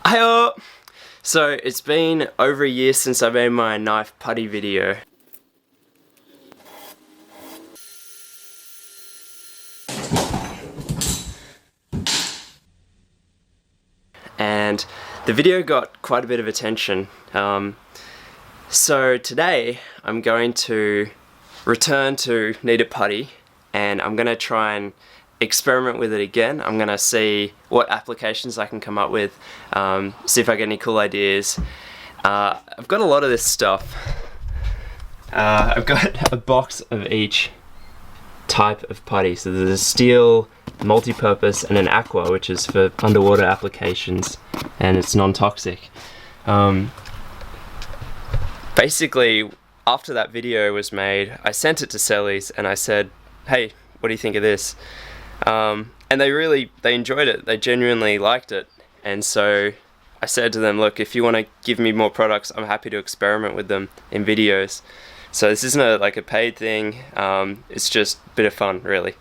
Hiyo! So it's been over a year since I made my knife putty video. And the video got quite a bit of attention. So today I'm going to return to Knead-it Putty and I'm going to try and experiment with it again. I'm going to see what applications I can come up with, see if I get any cool ideas. I've got a lot of this stuff. I've got a box of each type of putty. So there's a steel, multi-purpose, and an aqua, which is for underwater applications, and it's non-toxic. Basically, after that video was made, I sent it to Selleys and I said, hey, what do you think of this? And they enjoyed it. They genuinely liked it. And so I said to them, look, if you want to give me more products, I'm happy to experiment with them in videos. So this isn't a paid thing. It's just a bit of fun, really.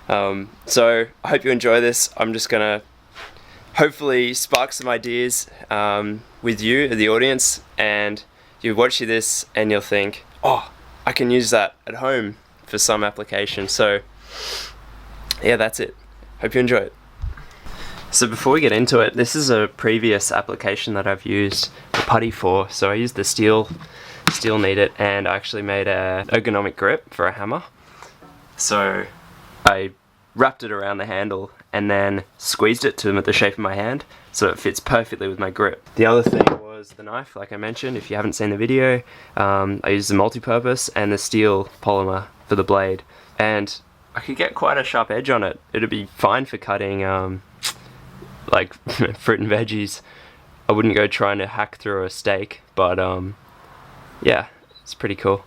So I hope you enjoy this. I'm just gonna hopefully spark some ideas with you, the audience, and you watch this and you'll think, oh, I can use that at home for some application. So yeah, that's it. Hope you enjoy it. So before we get into it, this is a previous application that I've used the putty for. So I used the steel Knead-it, and I actually made an ergonomic grip for a hammer. So I wrapped it around the handle and then squeezed it to the shape of my hand so it fits perfectly with my grip. The other thing was the knife, like I mentioned. If you haven't seen the video, I used the multi-purpose and the steel polymer for the blade, and I could get quite a sharp edge on it. It'd be fine for cutting like fruit and veggies. I wouldn't go trying to hack through a steak, but yeah, it's pretty cool.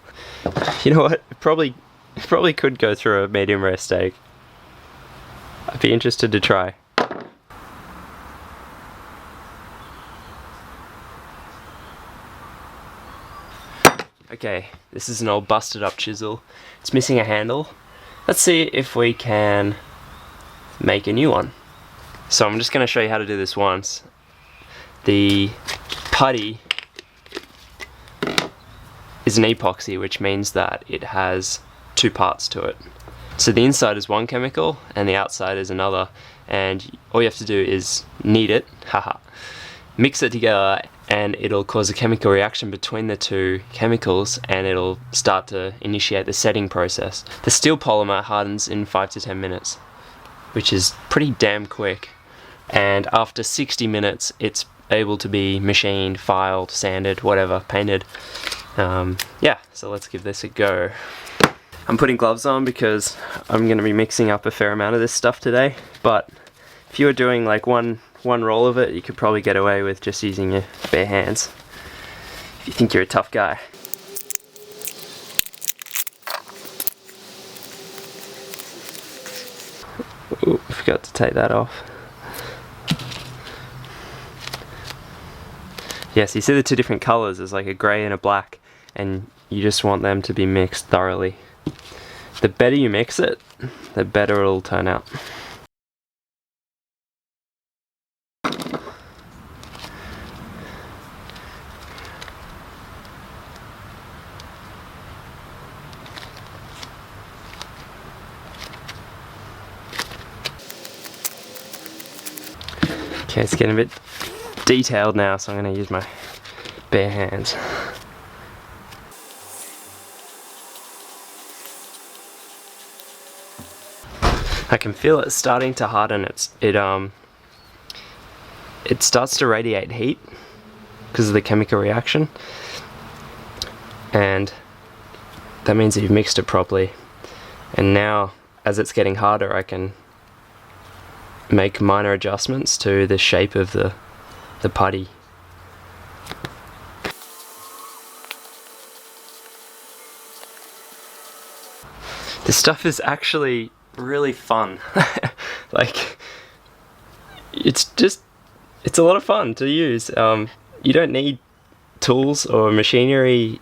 You know what? It probably could go through a medium rare steak. I'd be interested to try. Okay, this is an old busted up chisel. It's missing a handle. Let's see if we can make a new one. So I'm just going to show you how to do this once. The putty is an epoxy, which means that it has two parts to it. So the inside is one chemical and the outside is another, and all you have to do is knead it, mix it together, and it'll cause a chemical reaction between the two chemicals and it'll start to initiate the setting process. The steel polymer hardens in 5 to 10 minutes, which is pretty damn quick, and after 60 minutes it's able to be machined, filed, sanded, whatever, painted. Yeah, so let's give this a go. I'm putting gloves on because I'm going to be mixing up a fair amount of this stuff today, but if you were doing like one roll of it, you could probably get away with just using your bare hands if you think you're a tough guy. Ooh, forgot to take that off. Yes, you see the two different colors, there's like a grey and a black, and you just want them to be mixed thoroughly. The better you mix it, the better it'll turn out. Okay, it's getting a bit detailed now, so I'm going to use my bare hands. I can feel it starting to harden. It starts to radiate heat because of the chemical reaction, and that means that you've mixed it properly. And now, as it's getting harder, I can make minor adjustments to the shape of the putty. This stuff is actually really fun. Like, it's a lot of fun to use. You don't need tools or machinery.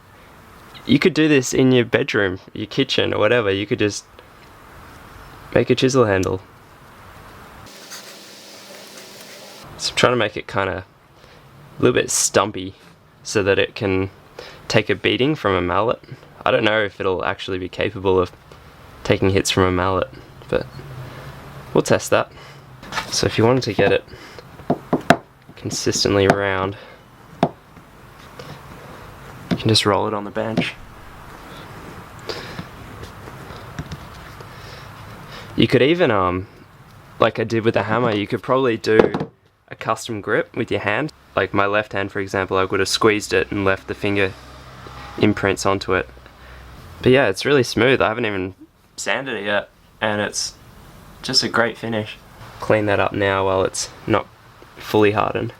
You could do this in your bedroom, your kitchen, or whatever. You could just make a chisel handle. So I'm trying to make it kind of a little bit stumpy so that it can take a beating from a mallet. I don't know if it'll actually be capable of taking hits from a mallet, but we'll test that. So if you wanted to get it consistently round, you can just roll it on the bench. You could even, like I did with the hammer, you could probably do a custom grip with your hand. Like my left hand, for example, I would have squeezed it and left the finger imprints onto it. But yeah, it's really smooth. I haven't even sanded it yet, and it's just a great finish. Clean that up now while it's not fully hardened.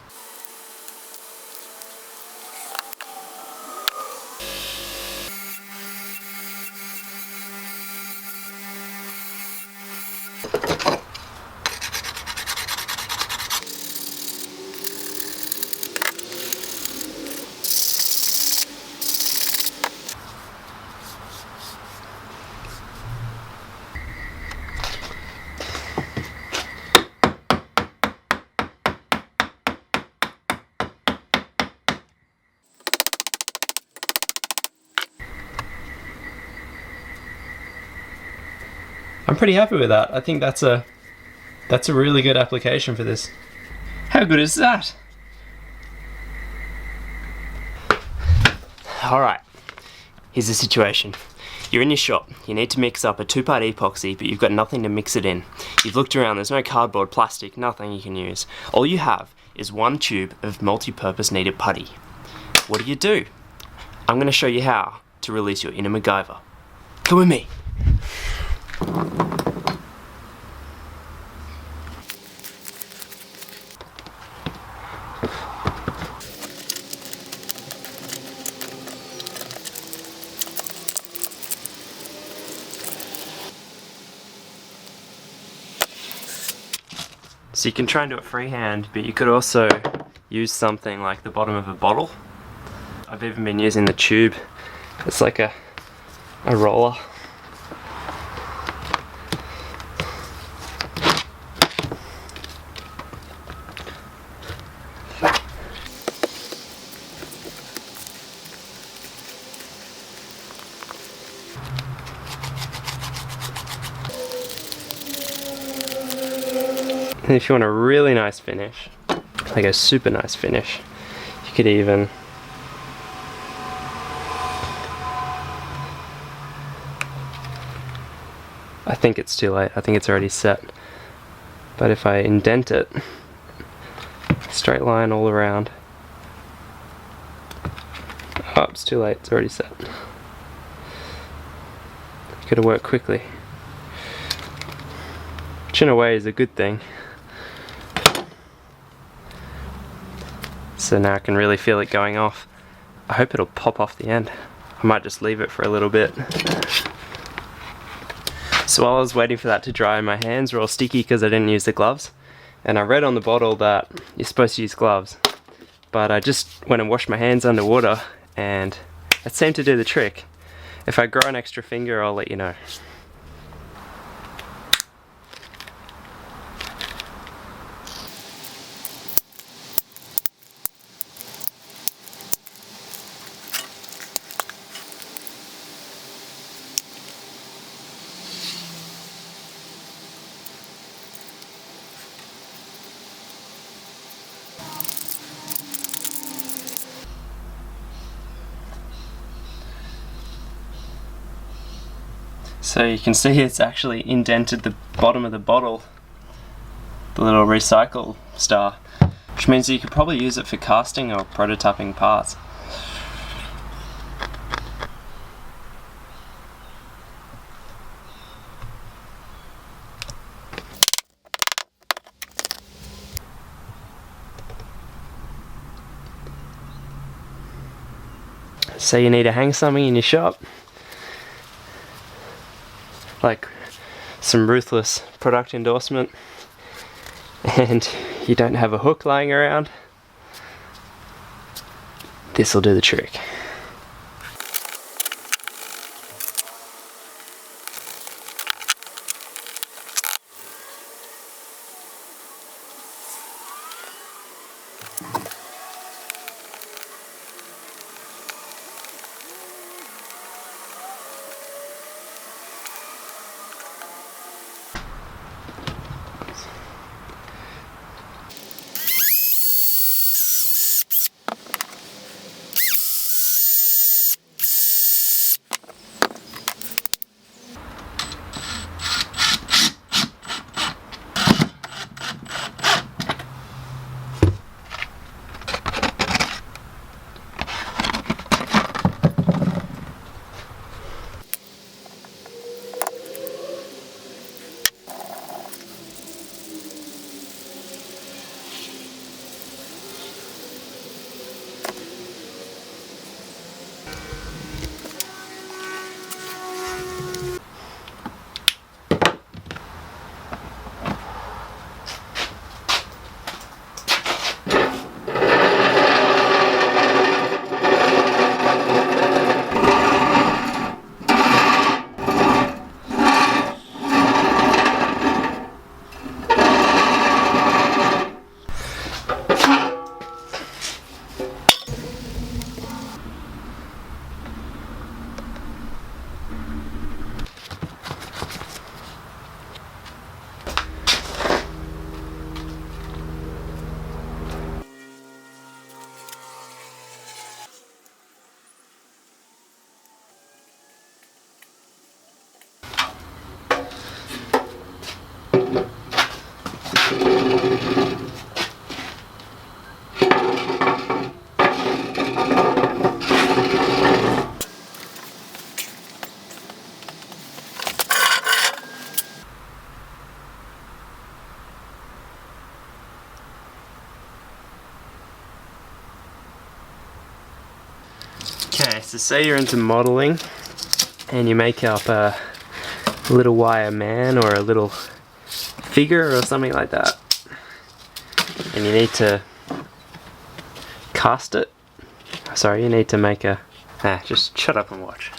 I'm pretty happy with that. I think that's a really good application for this. How good is that? Alright, here's the situation. You're in your shop, you need to mix up a 2-part epoxy, but you've got nothing to mix it in. You've looked around, there's no cardboard, plastic, nothing you can use. All you have is one tube of multi-purpose kneaded putty. What do? I'm going to show you how to release your inner MacGyver. Come with me. So you can try and do it freehand, but you could also use something like the bottom of a bottle. I've even been using the tube. It's like a roller. And if you want a really nice finish, like a super nice finish, you could even I think it's too late, I think it's already set. But if I indent it, straight line all around. Oh, it's too late, it's already set. You gotta work quickly. Which in a way is a good thing. So now I can really feel it going off. I hope it'll pop off the end. I might just leave it for a little bit. So while I was waiting for that to dry, my hands were all sticky because I didn't use the gloves. And I read on the bottle that you're supposed to use gloves. But I just went and washed my hands underwater and it seemed to do the trick. If I grow an extra finger, I'll let you know. So you can see it's actually indented the bottom of the bottle, the little recycle star, which means that you could probably use it for casting or prototyping parts. So you need to hang something in your shop, like some ruthless product endorsement, and you don't have a hook lying around, this will do the trick. Okay, so say you're into modeling and you make up a little wire man or a little figure or something like that, and you need to cast it. Sorry, you need to make a... just shut up and watch.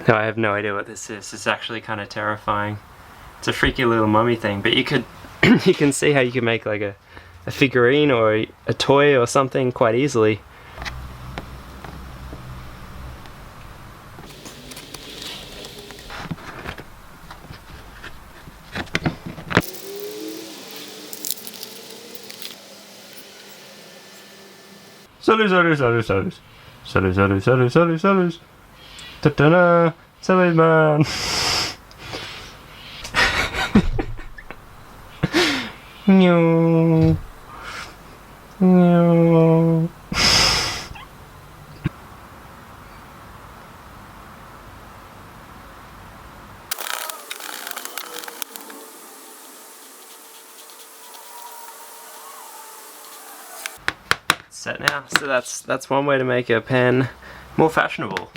No, I have no idea what this is. It's actually kind of terrifying. It's a freaky little mummy thing, but you could you can see how you can make like a figurine or a toy or something quite easily. Selleys. Ta-da! Selleys man! No. No. Set now. So that's one way to make a pen more fashionable,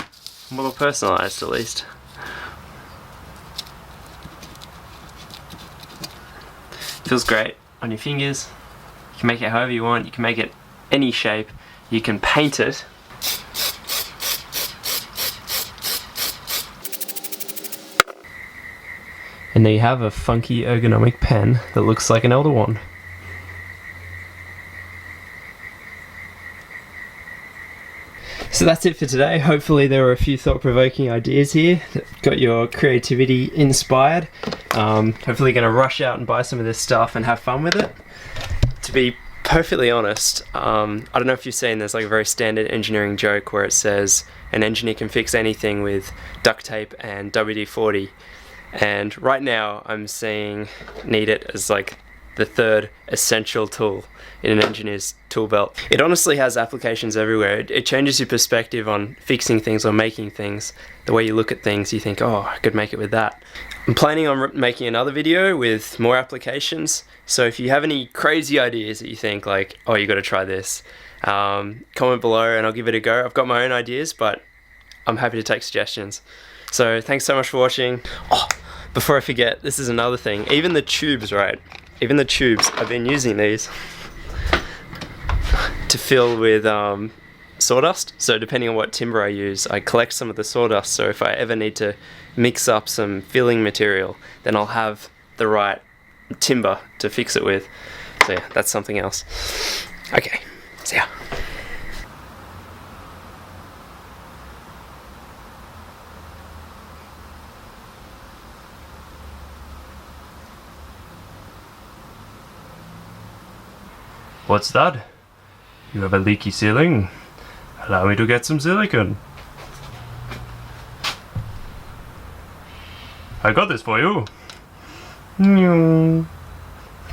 more personalized at least. Feels great on your fingers. You can make it however you want. You can make it any shape. You can paint it. And there you have a funky ergonomic pen that looks like an elder wand. So that's it for today. Hopefully there were a few thought-provoking ideas here that got your creativity inspired. Hopefully you're going to rush out and buy some of this stuff and have fun with it. To be perfectly honest, I don't know if you've seen, there's like a very standard engineering joke where it says an engineer can fix anything with duct tape and WD-40. And right now I'm seeing Knead-it as like the third essential tool in an engineer's tool belt. It honestly has applications everywhere. It changes your perspective on fixing things or making things. The way you look at things, you think, oh, I could make it with that. I'm planning on making another video with more applications, so if you have any crazy ideas that you think like, oh, you got to try this, comment below and I'll give it a go. I've got my own ideas, but I'm happy to take suggestions. So thanks so much for watching. Oh, before I forget, this is another thing. Even the tubes, right? Even the tubes, I've been using these to fill with sawdust. So depending on what timber I use, I collect some of the sawdust, so if I ever need to mix up some filling material, then I'll have the right timber to fix it with. So yeah, that's something else. Okay, see ya. What's that? You have a leaky ceiling? Allow me to get some silicone. I got this for you.